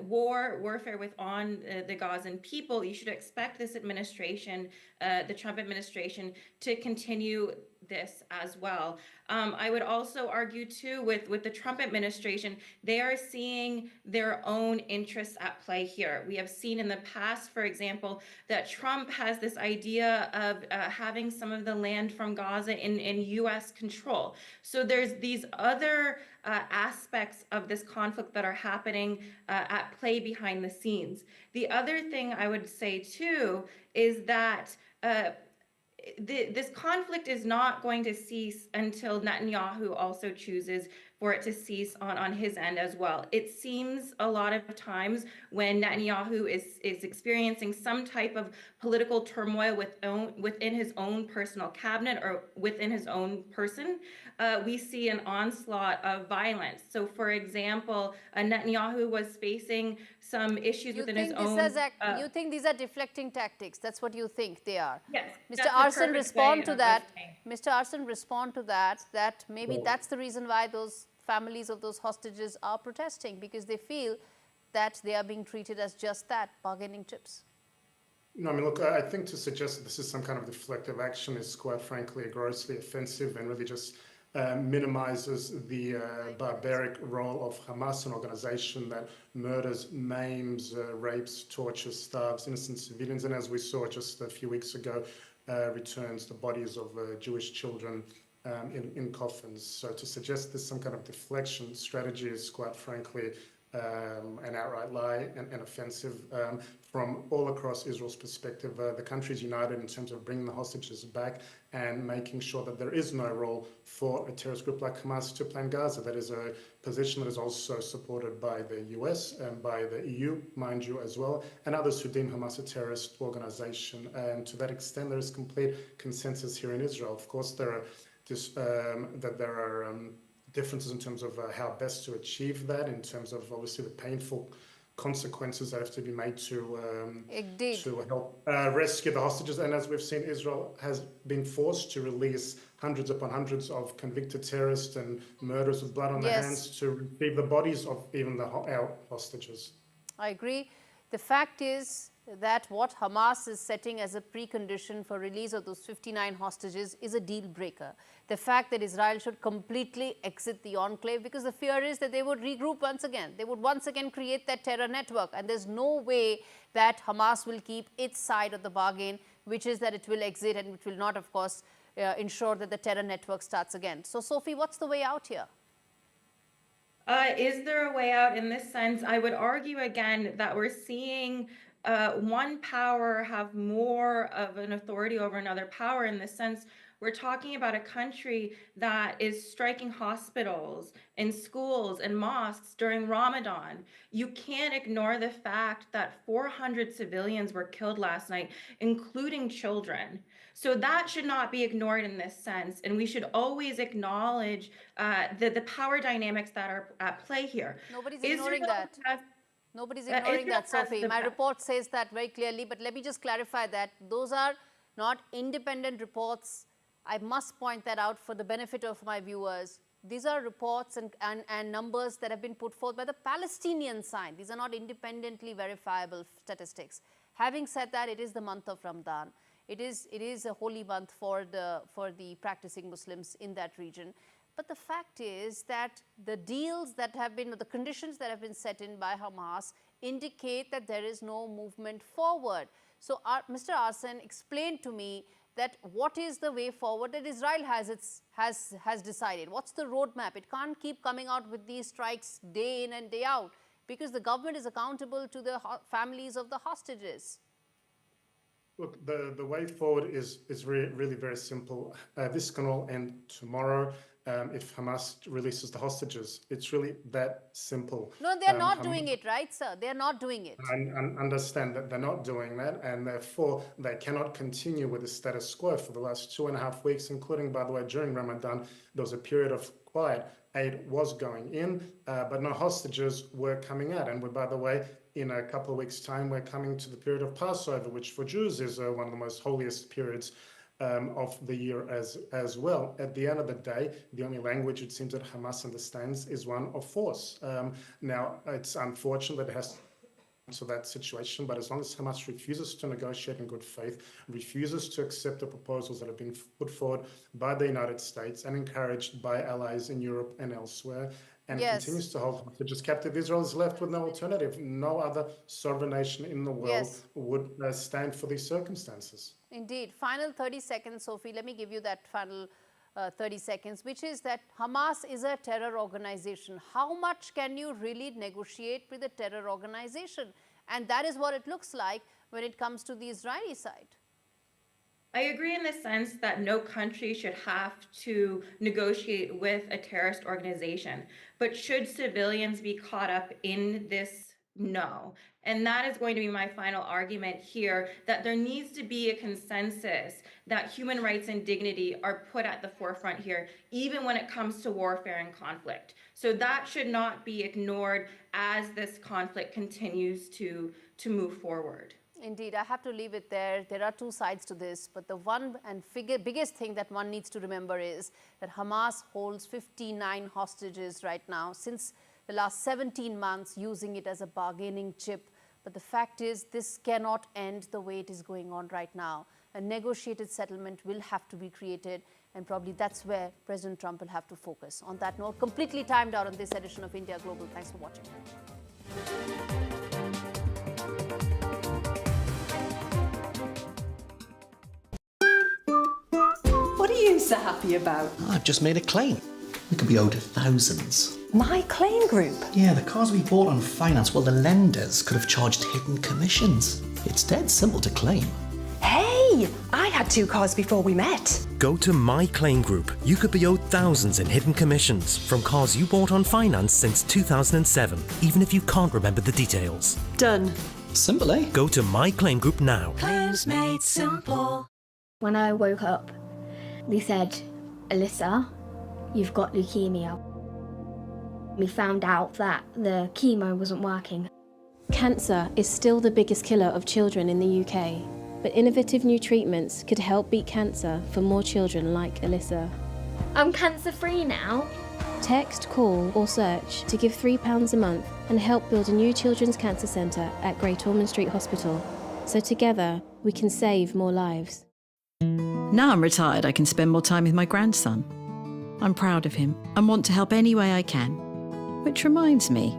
warfare on the Gazan people, you should expect this administration, the Trump administration, to continue this as well. I would also argue too with the Trump administration, they are seeing their own interests at play here. We have seen in the past, for example, that Trump has this idea of having some of the land from Gaza in U.S. control. So there's these other aspects of this conflict that are happening at play behind the scenes. The other thing I would say too is that this conflict is not going to cease until Netanyahu also chooses for it to cease on his end as well. It seems a lot of times when Netanyahu is experiencing some type of political turmoil within his own personal cabinet or within his own person, we see an onslaught of violence. So, for example, Netanyahu was facing some issues within his own... you think these are deflecting tactics? That's what you think they are? Yes. Mr. Arson, respond to that. Mr. Arson, respond to that, that maybe that's the reason why those families of those hostages are protesting, because they feel that they are being treated as just that, bargaining chips. No, I mean, look, I think to suggest that this is some kind of deflective action is quite frankly grossly offensive and really just minimizes the barbaric role of Hamas, an organization that murders, maims, rapes, tortures, starves innocent civilians, and as we saw just a few weeks ago, returns the bodies of Jewish children in coffins. So to suggest there's some kind of deflection strategy is quite frankly an outright lie and offensive from all across Israel's perspective. The country is united in terms of bringing the hostages back and making sure that there is no role for a terrorist group like Hamas to play in Gaza. That is a position that is also supported by the US and by the EU, mind you, as well, and others who deem Hamas a terrorist organization. And to that extent, there is complete consensus here in Israel. Of course, there are differences in terms of how best to achieve that, in terms of obviously the painful consequences that have to be made to help rescue the hostages. And as we've seen, Israel has been forced to release hundreds upon hundreds of convicted terrorists and murderers with blood on their hands to retrieve the bodies of even our hostages. I agree. The fact is that what Hamas is setting as a precondition for release of those 59 hostages is a deal breaker. The fact that Israel should completely exit the enclave, because the fear is that they would regroup once again. They would once again create that terror network, and there's no way that Hamas will keep its side of the bargain, which is that it will exit and it will not, of course, ensure that the terror network starts again. So, Sophie, what's the way out here? Is there a way out in this sense? I would argue again that we're seeing one power have more of an authority over another power. In this sense, we're talking about a country that is striking hospitals and schools and mosques during Ramadan. You can't ignore the fact that 400 civilians were killed last night, including children. So that should not be ignored in this sense. And we should always acknowledge the power dynamics that are at play here. Nobody's ignoring that. Nobody's ignoring that, Sophie. My report says that very clearly, but let me just clarify that those are not independent reports. I must point that out for the benefit of my viewers. These are reports and numbers that have been put forth by the Palestinian side. These are not independently verifiable statistics. Having said that, it is the month of Ramadan. It is a holy month for the practicing Muslims in that region. But the fact is that the deals that have been, the conditions that have been set in by Hamas indicate that there is no movement forward. So, Mr. Arson, explain to me that what is the way forward that Israel has decided? What's the roadmap? It can't keep coming out with these strikes day in and day out, because the government is accountable to the families of the hostages. Look, the way forward is really very simple. This can all end tomorrow if Hamas releases the hostages. It's really that simple. No, they're not doing it, right, sir? They're not doing it. I understand that they're not doing that, and therefore they cannot continue with the status quo for the last 2.5 weeks, including, by the way, during Ramadan, there was a period of quiet. Aid was going in, but no hostages were coming out. And by the way, in a couple of weeks' time, we're coming to the period of Passover, which for Jews is one of the most holiest periods of the year as well. At the end of the day, the only language it seems that Hamas understands is one of force. Now, it's unfortunate that it has to that situation, but as long as Hamas refuses to negotiate in good faith, refuses to accept the proposals that have been put forward by the United States and encouraged by allies in Europe and elsewhere, and continues to hold hostages captive, Israel is left with no alternative. No other sovereign nation in the world would stand for these circumstances. Indeed. Final 30 seconds, Sophie. Let me give you that final 30 seconds, which is that Hamas is a terror organization. How much can you really negotiate with a terror organization? And that is what it looks like when it comes to the Israeli side. I agree in the sense that no country should have to negotiate with a terrorist organization, but should civilians be caught up in this? No. And that is going to be my final argument here, that there needs to be a consensus that human rights and dignity are put at the forefront here, even when it comes to warfare and conflict. So that should not be ignored as this conflict continues to move forward. Indeed, I have to leave it there. There are two sides to this, but the one and biggest thing that one needs to remember is that Hamas holds 59 hostages right now since the last 17 months, using it as a bargaining chip. But the fact is, this cannot end the way it is going on right now. A negotiated settlement will have to be created, and probably that's where President Trump will have to focus. On that note, completely timed out on this edition of India Global. Thanks for watching. What are you so happy about? I've just made a claim. We could be owed thousands. My claim group? Yeah, the cars we bought on finance, well, the lenders could have charged hidden commissions. It's dead simple to claim. Hey, I had 2 cars before we met. Go to My Claim Group. You could be owed thousands in hidden commissions from cars you bought on finance since 2007, even if you can't remember the details. Done. Simple, eh? Go to My Claim Group now. Claims made simple. When I woke up, they said, Alyssa, you've got leukemia. We found out that the chemo wasn't working. Cancer is still the biggest killer of children in the UK, but innovative new treatments could help beat cancer for more children like Alyssa. I'm cancer-free now. Text, call or search to give £3 a month and help build a new children's cancer centre at Great Ormond Street Hospital. So together we can save more lives. Now I'm retired, I can spend more time with my grandson. I'm proud of him and want to help any way I can. Which reminds me.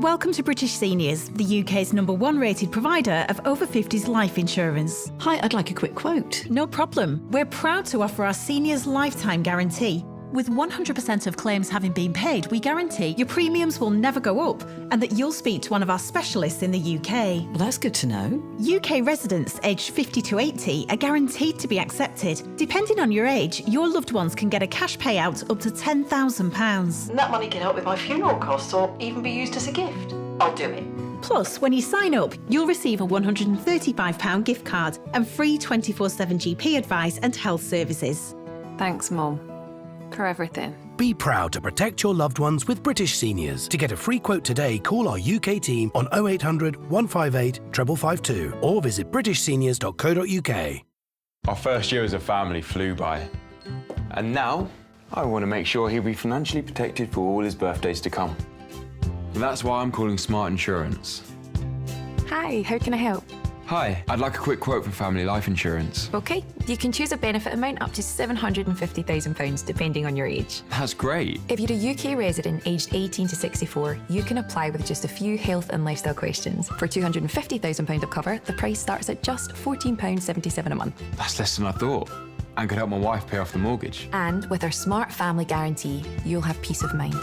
Welcome to British Seniors, the UK's #1 rated provider of over 50s life insurance. Hi, I'd like a quick quote. No problem. We're proud to offer our seniors lifetime guarantee. With 100% of claims having been paid, we guarantee your premiums will never go up and that you'll speak to one of our specialists in the UK. Well, that's good to know. UK residents aged 50 to 80 are guaranteed to be accepted. Depending on your age, your loved ones can get a cash payout up to £10,000. And that money can help with my funeral costs or even be used as a gift. I'll do it. Plus, when you sign up, you'll receive a £135 gift card and free 24/7 GP advice and health services. Thanks, Mum, for everything. Be proud to protect your loved ones with British Seniors. To get a free quote today, call our UK team on 0800 158 552 or visit britishseniors.co.uk. Our first year as a family flew by. And now, I want to make sure he'll be financially protected for all his birthdays to come. That's why I'm calling Smart Insurance. Hi, how can I help? Hi, I'd like a quick quote for family life insurance. OK, you can choose a benefit amount up to £750,000 depending on your age. That's great. If you're a UK resident aged 18 to 64, you can apply with just a few health and lifestyle questions. For £250,000 of cover, the price starts at just £14.77 a month. That's less than I thought. And could help my wife pay off the mortgage. And with our Smart Family Guarantee, you'll have peace of mind.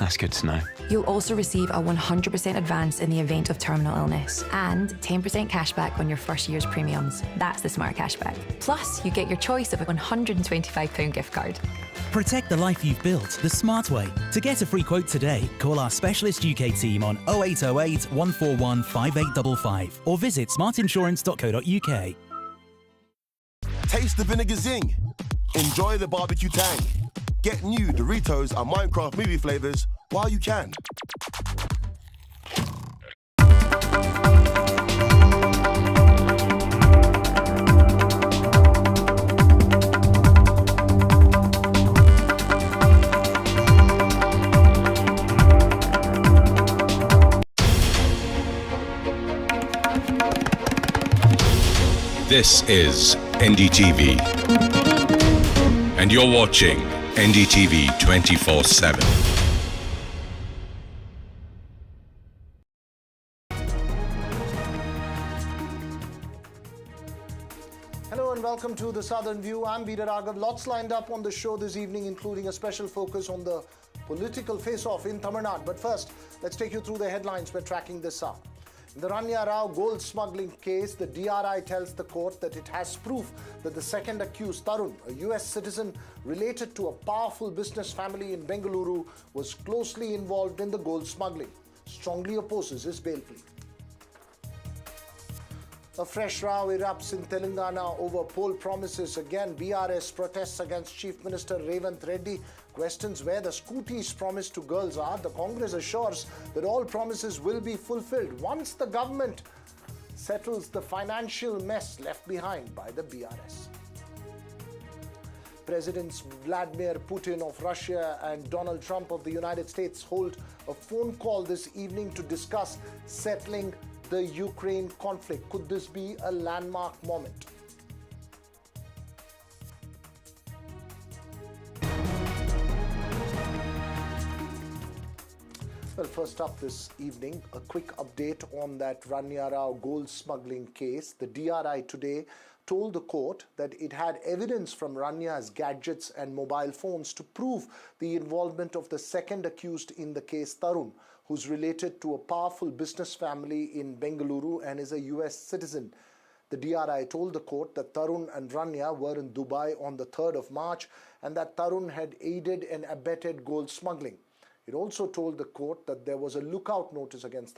That's good to know. You'll also receive a 100% advance in the event of terminal illness and 10% cashback on your first year's premiums. That's the Smart Cashback. Plus, you get your choice of a £125 gift card. Protect the life you've built the smart way. To get a free quote today, call our specialist UK team on 0808 141 5855 or visit smartinsurance.co.uk. Taste the vinegar zing. Enjoy the barbecue tang. Get new Doritos and Minecraft movie flavors while you can. This is NDTV. And you're watching NDTV 24/7. Hello and welcome to the Southern View. I'm Veera Raghav. Lots lined up on the show this evening, including a special focus on the political face-off in Tamil Nadu. But first, let's take you through the headlines we're tracking this hour. In the Rania Rao gold smuggling case, the DRI tells the court that it has proof that the second accused, Tarun, a US citizen related to a powerful business family in Bengaluru, was closely involved in the gold smuggling. Strongly opposes his bail plea. A fresh row erupts in Telangana over poll promises. Again, BRS protests against Chief Minister Revanth Reddy, questions where the scooties promised to girls are. The Congress assures that all promises will be fulfilled once the government settles the financial mess left behind by the BRS. Presidents Vladimir Putin of Russia and Donald Trump of the United States hold a phone call this evening to discuss settling the Ukraine conflict. Could this be a landmark moment? Well, first up this evening, a quick update on that Rania Rao gold smuggling case. The DRI today told the court that it had evidence from Ranya's gadgets and mobile phones to prove the involvement of the second accused in the case, Tarun, who's related to a powerful business family in Bengaluru and is a US citizen. The DRI told the court that Tarun and Rania were in Dubai on the 3rd of March and that Tarun had aided and abetted gold smuggling. It also told the court that there was a lookout notice against